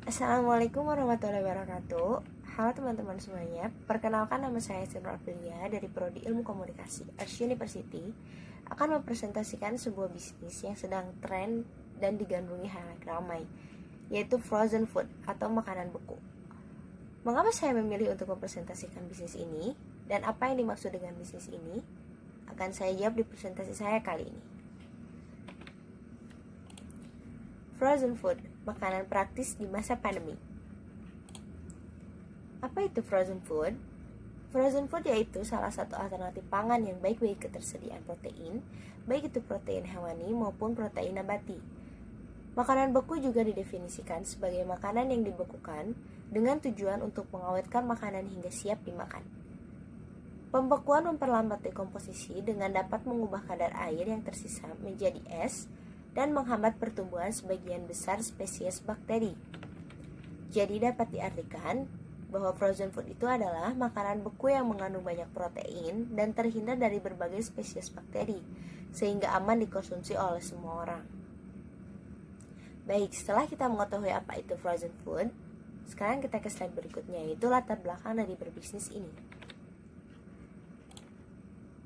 Assalamualaikum warahmatullahi wabarakatuh. Halo teman-teman semuanya, perkenalkan nama saya Sinur Aprilia dari Prodi Ilmu Komunikasi Ash University. Akan mempresentasikan sebuah bisnis yang sedang tren dan digandrungi halayak ramai, yaitu frozen food atau makanan beku. Mengapa saya memilih untuk mempresentasikan bisnis ini dan apa yang dimaksud dengan bisnis ini? Akan saya jawab di presentasi saya kali ini. Frozen food, makanan praktis di masa pandemi. Apa itu frozen food? Frozen food yaitu salah satu alternatif pangan yang baik bagi ketersediaan protein, baik itu protein hewani maupun protein nabati. Makanan beku juga didefinisikan sebagai makanan yang dibekukan dengan tujuan untuk mengawetkan makanan hingga siap dimakan. Pembekuan memperlambat dekomposisi dengan dapat mengubah kadar air yang tersisa menjadi es dan menghambat pertumbuhan sebagian besar spesies bakteri. Jadi dapat diartikan bahwa frozen food itu adalah makanan beku yang mengandung banyak protein dan terhindar dari berbagai spesies bakteri, sehingga aman dikonsumsi oleh semua orang. Baik, setelah kita mengetahui apa itu frozen food, sekarang kita ke slide berikutnya, yaitu latar belakang dari berbisnis ini.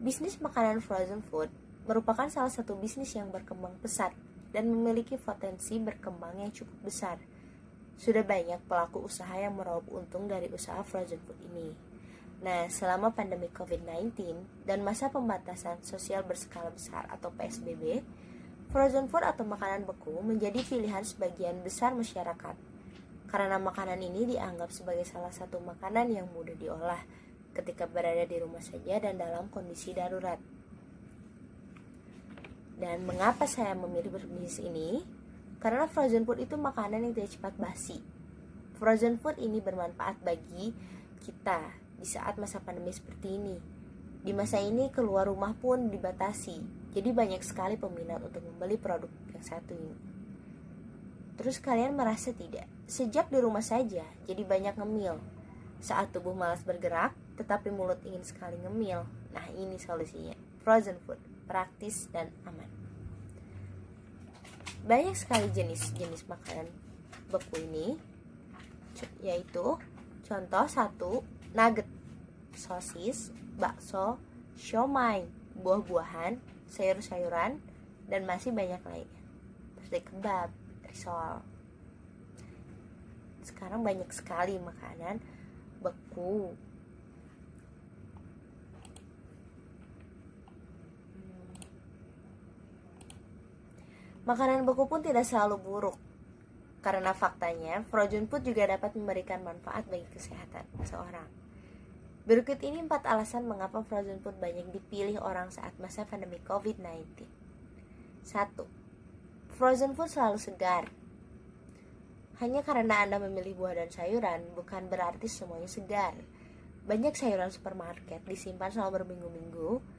Bisnis makanan frozen food merupakan salah satu bisnis yang berkembang pesat dan memiliki potensi berkembang yang cukup besar. Sudah banyak pelaku usaha yang meraup untung dari usaha frozen food ini. Nah, selama pandemi COVID-19 dan masa pembatasan sosial berskala besar atau PSBB, frozen food atau makanan beku menjadi pilihan sebagian besar masyarakat. Karena makanan ini dianggap sebagai salah satu makanan yang mudah diolah ketika berada di rumah saja dan dalam kondisi darurat. Dan mengapa saya memilih berbisnis ini? Karena frozen food itu makanan yang tidak cepat basi. Frozen food ini bermanfaat bagi kita di saat masa pandemi seperti ini. Di masa ini keluar rumah pun dibatasi, jadi banyak sekali peminat untuk membeli produk yang satu ini. Terus kalian merasa tidak? Sejak di rumah saja, jadi banyak ngemil. Saat tubuh malas bergerak, tetapi mulut ingin sekali ngemil. Nah, ini solusinya. Frozen food, praktis dan aman. Banyak sekali jenis-jenis makanan beku ini, yaitu contoh 1, nugget, sosis, bakso, siomay, buah-buahan, sayur-sayuran, dan masih banyak lainnya seperti kebab, risol. Sekarang banyak sekali makanan beku. Makanan beku pun tidak selalu buruk, karena faktanya frozen food juga dapat memberikan manfaat bagi kesehatan seseorang. Berikut ini 4 alasan mengapa frozen food banyak dipilih orang saat masa pandemi COVID-19. 1. Frozen food selalu segar. Hanya karena Anda memilih buah dan sayuran, bukan berarti semuanya segar. Banyak sayuran supermarket disimpan selama berminggu-minggu,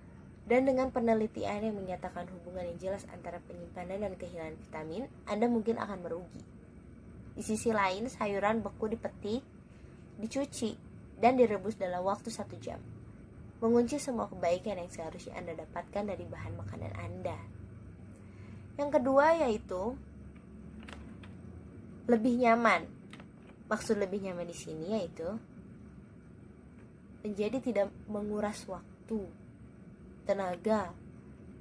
dan dengan penelitian yang menyatakan hubungan yang jelas antara penyimpanan dan kehilangan vitamin, Anda mungkin akan merugi. Di sisi lain, sayuran beku dipetik, dicuci, dan direbus dalam waktu 1 jam. Mengunci semua kebaikan yang seharusnya Anda dapatkan dari bahan makanan Anda. Yang kedua yaitu lebih nyaman. Maksud lebih nyaman di sini yaitu menjadi tidak menguras waktu, tenaga,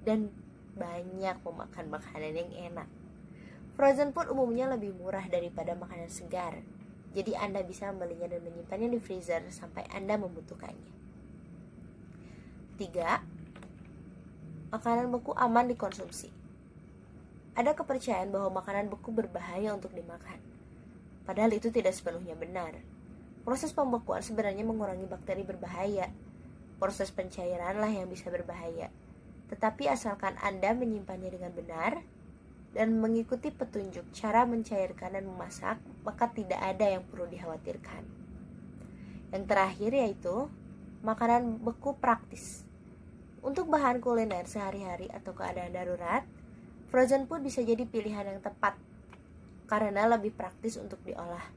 dan banyak memakan makanan yang enak. Frozen food umumnya lebih murah daripada makanan segar, jadi Anda bisa membelinya dan menyimpannya di freezer sampai Anda membutuhkannya. 3. Makanan beku aman dikonsumsi. Ada kepercayaan bahwa makanan beku berbahaya untuk dimakan, padahal itu tidak sepenuhnya benar. Proses pembekuan sebenarnya mengurangi bakteri berbahaya. Proses pencairanlah yang bisa berbahaya. Tetapi asalkan Anda menyimpannya dengan benar dan mengikuti petunjuk cara mencairkan dan memasak, maka tidak ada yang perlu dikhawatirkan. Yang terakhir yaitu makanan beku praktis. Untuk bahan kuliner sehari-hari atau keadaan darurat, frozen food bisa jadi pilihan yang tepat karena lebih praktis untuk diolah.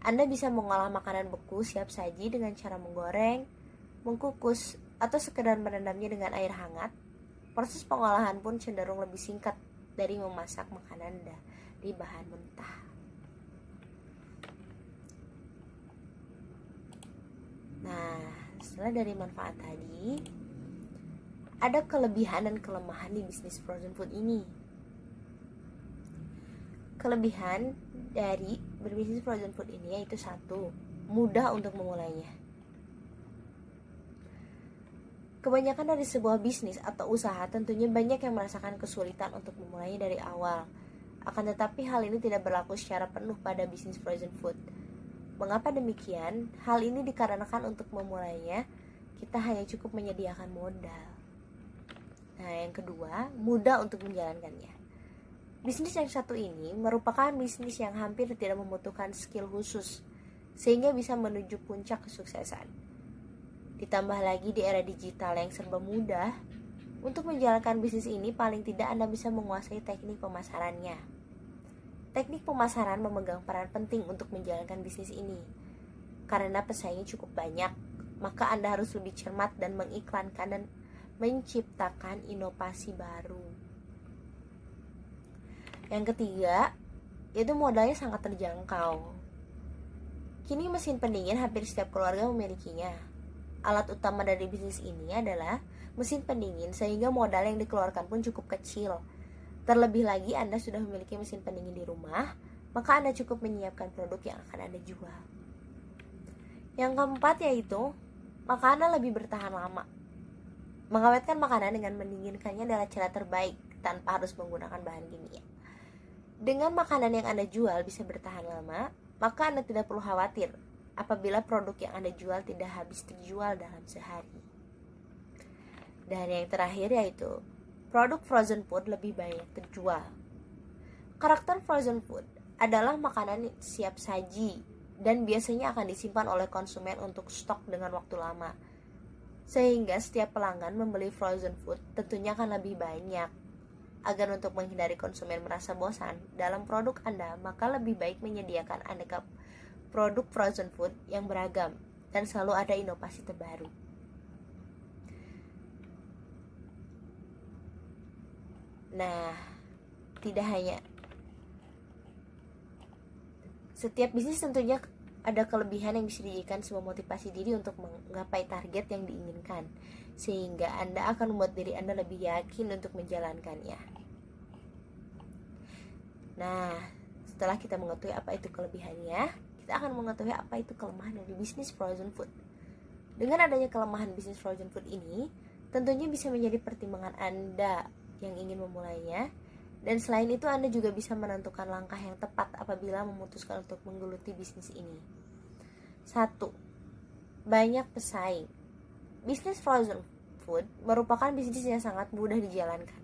Anda bisa mengolah makanan beku siap saji dengan cara menggoreng, mengkukus, atau sekedar merendamnya dengan air hangat. Proses pengolahan pun cenderung lebih singkat dari memasak makanan dari bahan mentah. Setelah dari manfaat tadi, ada kelebihan dan kelemahan di bisnis frozen food ini. Kelebihan dari berbisnis frozen food ini yaitu satu, mudah untuk memulainya. Kebanyakan dari sebuah bisnis atau usaha tentunya banyak yang merasakan kesulitan untuk memulainya dari awal. Akan tetapi hal ini tidak berlaku secara penuh pada bisnis frozen food. Mengapa demikian? Hal ini dikarenakan untuk memulainya, kita hanya cukup menyediakan modal. Nah, yang kedua, mudah untuk menjalankannya. Bisnis yang satu ini merupakan bisnis yang hampir tidak membutuhkan skill khusus, sehingga bisa menuju puncak kesuksesan. Ditambah lagi di era digital yang serba mudah, untuk menjalankan bisnis ini paling tidak Anda bisa menguasai teknik pemasarannya. Teknik pemasaran memegang peran penting untuk menjalankan bisnis ini. Karena pesaingnya cukup banyak, maka Anda harus lebih cermat dan mengiklankan dan menciptakan inovasi baru. Yang ketiga, yaitu modalnya sangat terjangkau. Kini mesin pendingin hampir setiap keluarga memilikinya. Alat utama dari bisnis ini adalah mesin pendingin, sehingga modal yang dikeluarkan pun cukup kecil. Terlebih lagi Anda sudah memiliki mesin pendingin di rumah, maka Anda cukup menyiapkan produk yang akan Anda jual. Yang keempat yaitu, makanan lebih bertahan lama. Mengawetkan makanan dengan mendinginkannya adalah cara terbaik tanpa harus menggunakan bahan kimia. Dengan makanan yang Anda jual bisa bertahan lama, maka Anda tidak perlu khawatir apabila produk yang Anda jual tidak habis terjual dalam sehari. Dan yang terakhir yaitu, produk frozen food lebih banyak terjual. Karakter frozen food adalah makanan siap saji dan biasanya akan disimpan oleh konsumen untuk stok dengan waktu lama. Sehingga setiap pelanggan membeli frozen food tentunya akan lebih banyak. Agar untuk menghindari konsumen merasa bosan dalam produk Anda, maka lebih baik menyediakan aneka produk frozen food yang beragam dan selalu ada inovasi terbaru. Nah, tidak hanya setiap bisnis tentunya ada kelebihan yang bisa dijadikan sebuah motivasi diri untuk menggapai target yang diinginkan, sehingga Anda akan membuat diri Anda lebih yakin untuk menjalankannya. Nah, setelah kita mengetahui apa itu kelebihannya, kita akan mengetahui apa itu kelemahan dari bisnis frozen food. Dengan adanya kelemahan bisnis frozen food ini, tentunya bisa menjadi pertimbangan Anda yang ingin memulainya, dan selain itu Anda juga bisa menentukan langkah yang tepat apabila memutuskan untuk menggeluti bisnis ini. 1. Banyak pesaing. Bisnis frozen food merupakan bisnis yang sangat mudah dijalankan,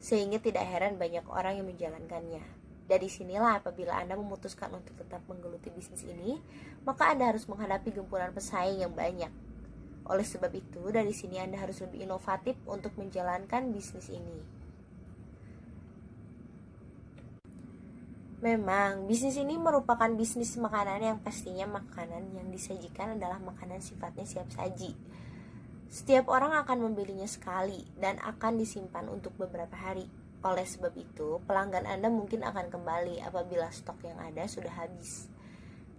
sehingga tidak heran banyak orang yang menjalankannya. Dari sinilah apabila Anda memutuskan untuk tetap menggeluti bisnis ini, maka Anda harus menghadapi gempuran pesaing yang banyak. Oleh sebab itu, dari sini Anda harus lebih inovatif untuk menjalankan bisnis ini. Memang, bisnis ini merupakan bisnis makanan yang pastinya makanan yang disajikan adalah makanan sifatnya siap saji. Setiap orang akan membelinya sekali dan akan disimpan untuk beberapa hari. Oleh sebab itu, pelanggan Anda mungkin akan kembali apabila stok yang ada sudah habis.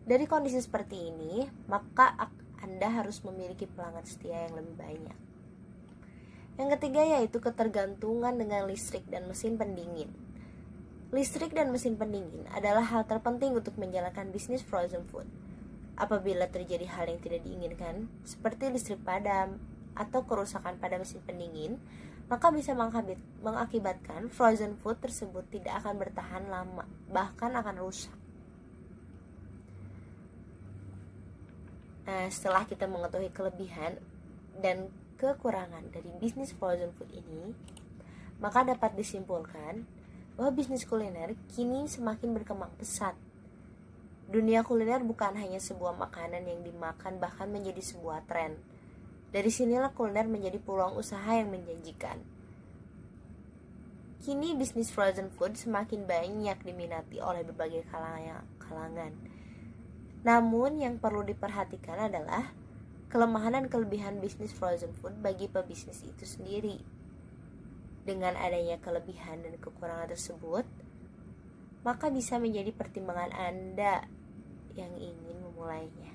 Dari kondisi seperti ini, maka Anda harus memiliki pelanggan setia yang lebih banyak. Yang ketiga yaitu ketergantungan dengan listrik dan mesin pendingin. Listrik dan mesin pendingin adalah hal terpenting untuk menjalankan bisnis frozen food. Apabila terjadi hal yang tidak diinginkan, seperti listrik padam atau kerusakan pada mesin pendingin, maka bisa mengakibatkan frozen food tersebut tidak akan bertahan lama, bahkan akan rusak. Nah, setelah kita mengetahui kelebihan dan kekurangan dari bisnis frozen food ini, maka dapat disimpulkan bahwa bisnis kuliner kini semakin berkembang pesat. Dunia kuliner bukan hanya sebuah makanan yang dimakan, bahkan menjadi sebuah tren. Dari sinilah kuliner menjadi peluang usaha yang menjanjikan. Kini bisnis frozen food semakin banyak diminati oleh berbagai kalangan. Namun yang perlu diperhatikan adalah kelemahan dan kelebihan bisnis frozen food bagi pebisnis itu sendiri. Dengan adanya kelebihan dan kekurangan tersebut, maka bisa menjadi pertimbangan Anda yang ingin memulainya.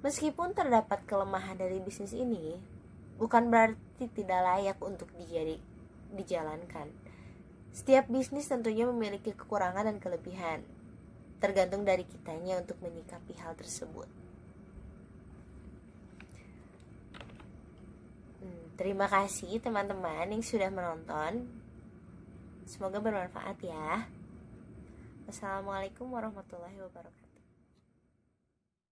Meskipun terdapat kelemahan dari bisnis ini, bukan berarti tidak layak untuk dijalankan. Setiap bisnis tentunya memiliki kekurangan dan kelebihan, tergantung dari kitanya untuk menyikapi hal tersebut. Terima kasih teman-teman yang sudah menonton. Semoga bermanfaat ya. Wassalamualaikum warahmatullahi wabarakatuh.